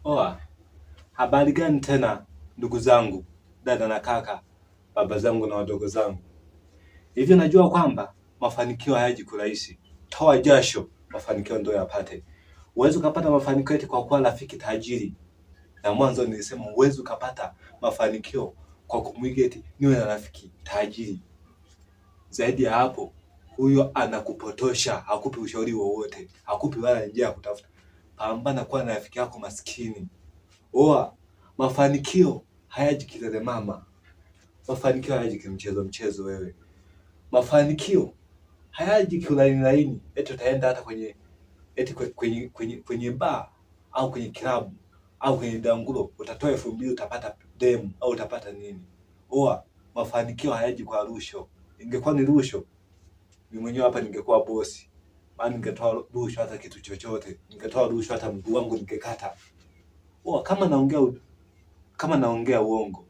Oa, habari gani tena ndugu zangu, dada na kaka, baba zangu na wadogo zangu. Hivyo najua kwamba mafanikio hayaji kirahisi. Toa jasho, mafanikio ndio yapate. Uwezo ukapata mafanikio eti kwa kuwa rafiki tajiri. Na mwanzo nilisema uwezo ukapata mafanikio kwa kumwiga eti niwe na rafiki tajiri. Zaidi ya hapo, huyo anakupotosha, hakupi ushauri wowote, hakupi wala njia ya kutafuta. Pambana kuwa na rafiki yako maskini. Oa, mafanikio hayaji kilele mama. Mafanikio hayaji kimchezo mchezo wewe. Mafanikio hayaji kiulaini laini. Eti utaenda hata kwenye bar au kwenye klabu au kwenye dangulo utatoa 2000 utapata demu au utapata nini? Oa, mafanikio hayaji kwa rusho. Ingekuwa ni rusho, mimi mwenyewe hapa ningekuwa bosi. Maana ningetoa rusho hata kitu chochote. Ningetoa rusho hata mguu wangu ningekata. Oa, kama naongea uongo,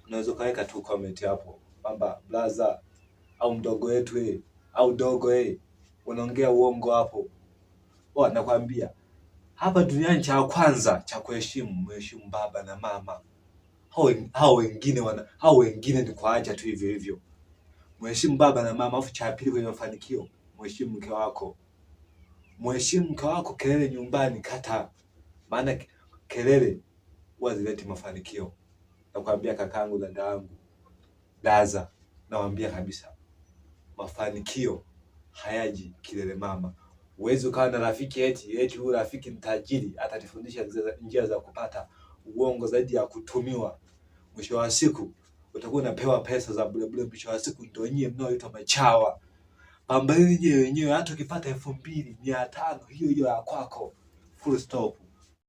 unaweza kaweka tu comment hapo kwamba blaza au mdogo wetu au dogo unaongea uongo hapo. Nakwambia hapa duniani cha kwanza cha kuheshimu, mheshimu baba na mama. Hao wengine ni kuacha tu hivyo hivyo. Mheshimu baba na mama, afu cha pili kwenye mafanikio, mheshimu mke wako. Mheshimu mke wako, kelele nyumbani kata. Maana kelele huwa zileti mafanikio. Nakwambia kakangu, dada yangu, daza, nawaambia kabisa. Mafanikio hayaji kilele mama. Uwezi ukawa na rafiki eti huyu rafiki mtajiri atatufundisha njia za kupata uongo zaidi ya kutumiwa. Mwisho wa siku utakuwa unapewa pesa za bure bure. Mwisho wa siku ndio nyinyi mnaoitwa machawa. Pambaneni wenyewe, hata ukipata 2500 hiyo ya kwako. Full stop.